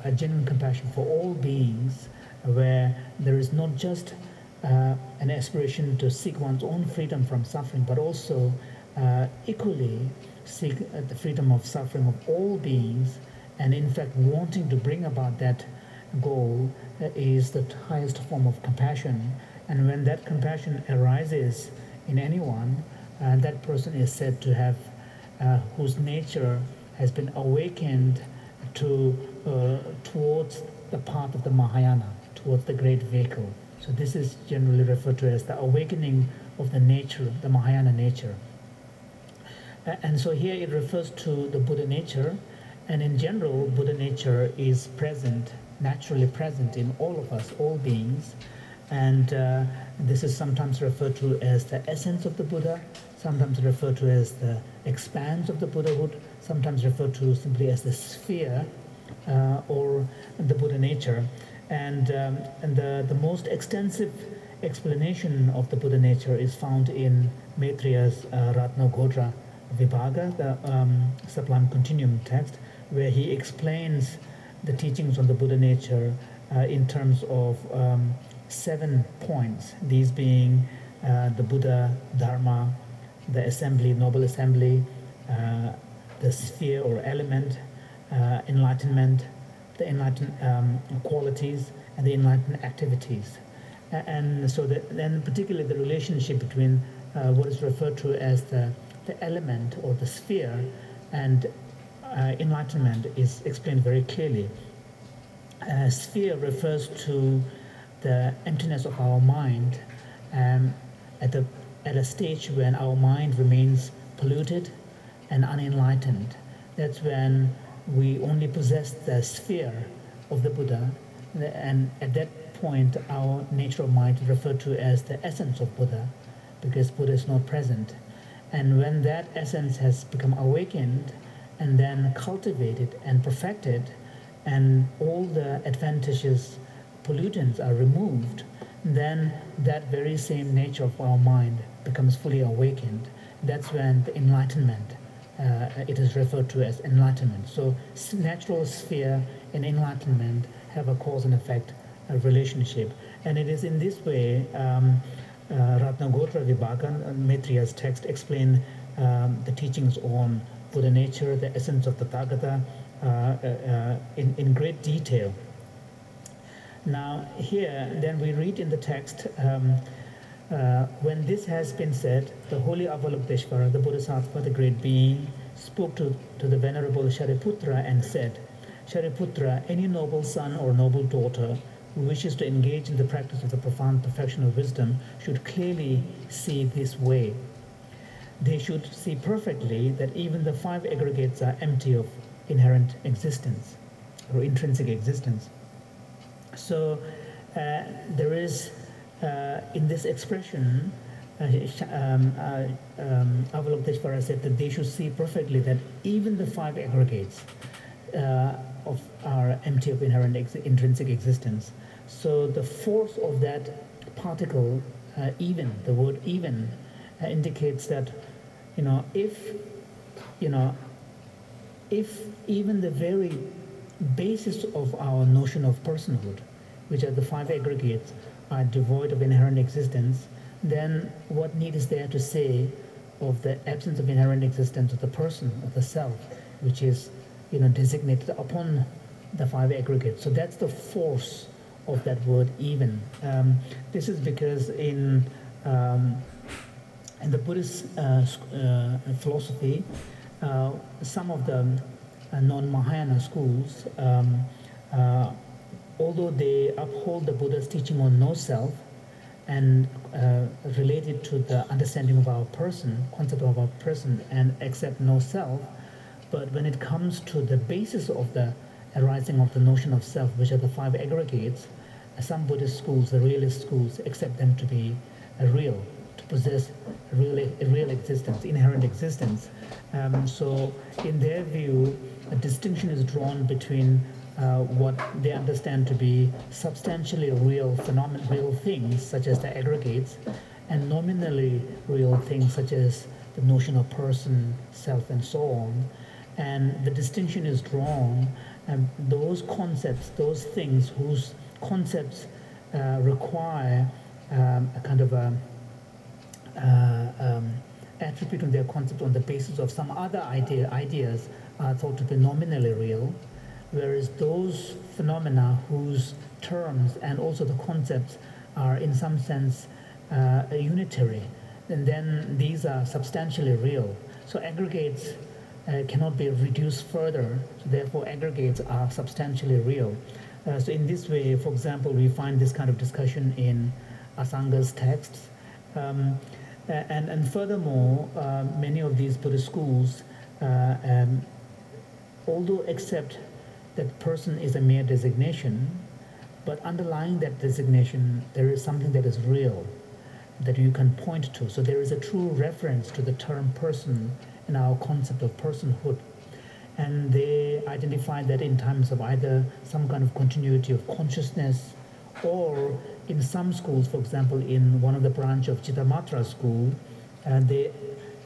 a genuine compassion for all beings, where there is not just an aspiration to seek one's own freedom from suffering, but also equally seek the freedom of suffering of all beings, and in fact wanting to bring about that goal is the highest form of compassion. And when that compassion arises in anyone, that person is said to have whose nature has been awakened towards the path of the Mahayana, towards the great vehicle. So this is generally referred to as the awakening of the nature, the Mahayana nature. And so here it refers to the Buddha nature, and in general, Buddha nature is present, naturally present in all of us, all beings. And this is sometimes referred to as the essence of the Buddha, sometimes referred to as the expanse of the Buddhahood, sometimes referred to simply as the sphere or the Buddha nature. And the most extensive explanation of the Buddha nature is found in Maitreya's Ratnagodra Vibhaga, the Sublime Continuum text, where he explains the teachings on the Buddha nature in terms of 7 points, these being the Buddha Dharma, the assembly, noble assembly, the sphere or element, enlightenment, the enlightened qualities, and the enlightened activities. And so then particularly the relationship between what is referred to as the element or the sphere and enlightenment is explained very clearly. Sphere refers to the emptiness of our mind at a stage when our mind remains polluted and unenlightened. That's when we only possess the sphere of the Buddha, and at that point our nature of mind is referred to as the essence of Buddha, because Buddha is not present. And when that essence has become awakened and then cultivated and perfected, and all the adventitious pollutants are removed, then that very same nature of our mind becomes fully awakened. That's when the enlightenment, it is referred to as enlightenment. So natural sphere and enlightenment have a cause and effect relationship. And it is in this way Ratnagodra Vibhaga, Maitreya's text, explain the teachings on Buddha nature, the essence of the Tathagata, in great detail. Now here, then we read in the text, when this has been said, the holy Avalokiteshvara, the Bodhisattva, the great being, spoke to the venerable Shariputra and said, Shariputra, any noble son or noble daughter who wishes to engage in the practice of the profound perfection of wisdom should clearly see this way. They should see perfectly that even the 5 aggregates are empty of inherent existence or intrinsic existence. So there is, in this expression, Avalokiteshvara said that they should see perfectly that even the 5 aggregates are empty of inherent intrinsic existence. So the force of that particle, even, the word even, indicates that, if even the very basis of our notion of personhood, which are the 5 aggregates, are devoid of inherent existence, then what need is there to say of the absence of inherent existence of the person, of the self, which is designated upon the 5 aggregates. So that's the force of that word even. This is because in the Buddhist philosophy, some of the non-Mahayana schools, although they uphold the Buddha's teaching on no self and relate it to the understanding of our person, concept of our person, and accept no self, but when it comes to the basis of the arising of the notion of self, which are the 5 aggregates, some Buddhist schools, the realist schools, accept them to be real, to possess real existence, inherent existence. So in their view, a distinction is drawn between what they understand to be substantially real phenomena, real things, such as the aggregates, and nominally real things, such as the notion of person, self, and so on. And the distinction is drawn those concepts, those things whose concepts require a kind of attributing their concept on the basis of some other ideas are thought to be nominally real, whereas those phenomena whose terms and also the concepts are in some sense unitary, and then these are substantially real. So aggregates cannot be reduced further, so therefore aggregates are substantially real. So in this way, for example, we find this kind of discussion in Asanga's texts. And furthermore, many of these Buddhist schools, although accept that person is a mere designation, but underlying that designation, there is something that is real, that you can point to. So there is a true reference to the term person in our concept of personhood. And they identify that in terms of either some kind of continuity of consciousness, or in some schools, for example, in one of the branch of Chittamatra school, they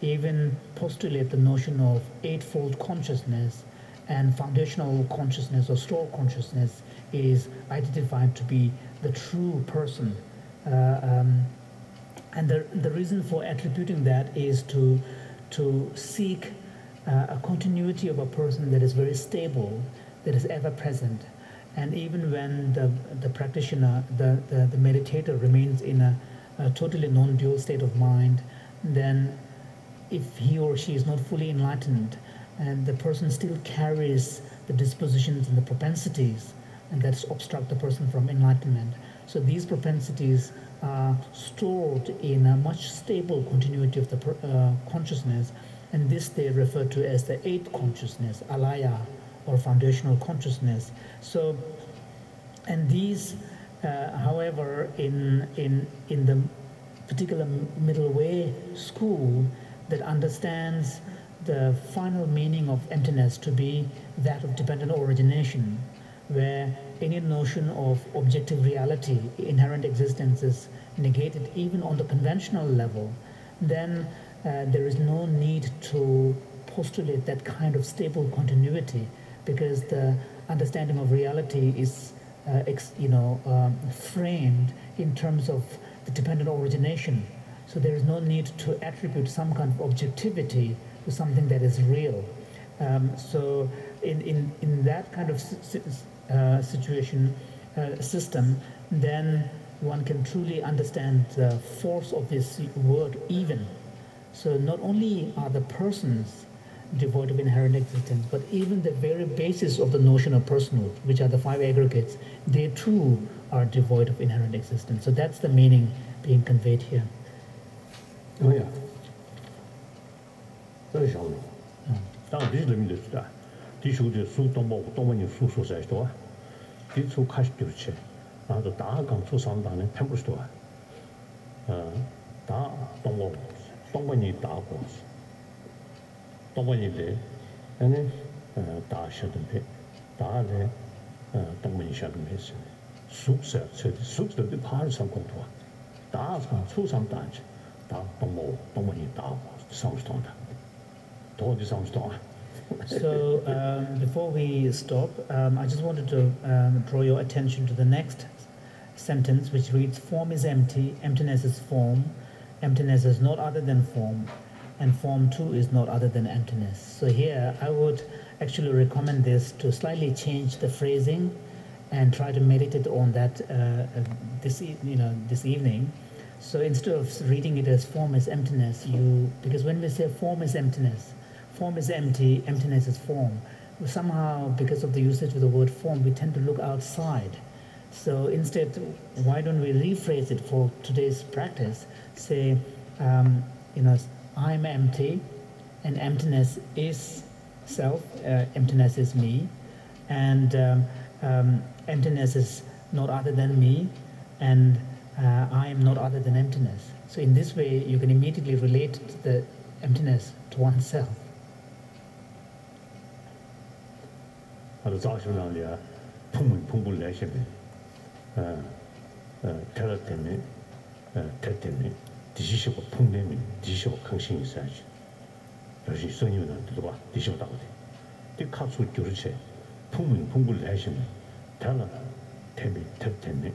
even postulate the notion of eightfold consciousness, and foundational consciousness or store consciousness is identified to be the true person. And the reason for attributing that is to seek a continuity of a person that is very stable, that is ever present. And even when the practitioner, the meditator remains in a totally non-dual state of mind, then if he or she is not fully enlightened, and the person still carries the dispositions and the propensities, and that obstruct the person from enlightenment. So these propensities are stored in a much stable continuity of the consciousness, and this they refer to as the eighth consciousness, alaya, or foundational consciousness. So, and these, however, in the particular middle way school that understands the final meaning of emptiness to be that of dependent origination, where any notion of objective reality, inherent existence, is negated even on the conventional level, then there is no need to postulate that kind of stable continuity, because the understanding of reality is framed in terms of the dependent origination. So there is no need to attribute some kind of objectivity to something that is real. So in that kind of system, then one can truly understand the force of this word even. So not only are the persons devoid of inherent existence, but even the very basis of the notion of personhood, which are the five aggregates, they too are devoid of inherent existence. So that's the meaning being conveyed here. Oh yeah. Very strong. This is the meaning of that. This is the su domani su so sai sto. This su kash tu che. Na the da gang su sang da ne temple sto. Da domani da go. Domani le ane da sha de pe. Da le domani sha de pe. Su sa su de pa sang kong to. Da sang su sang da che. Da domani da go sang sto da. So before we stop, I just wanted to draw your attention to the next sentence, which reads, form is empty, emptiness is form, emptiness is not other than form, and form too is not other than emptiness. So here I would actually recommend this to slightly change the phrasing and try to meditate on that this evening. So instead of reading it as form is emptiness, because when we say form is emptiness, form is empty, emptiness is form, somehow because of the usage of the word form, we tend to look outside. So instead, why don't we rephrase it for today's practice? Say, I'm empty, and emptiness is self, emptiness is me, and emptiness is not other than me, and I am not other than emptiness. So in this way, you can immediately relate the emptiness to oneself. At the time of the Pung lesson, Telatemi, Tetemi, decision of Pungemi, decision of Kangshin Sage. As you saw, you know, the Disho Dowdy. The cuts with Juriche, 풍문 풍불 하시면 달라 템이 탭템네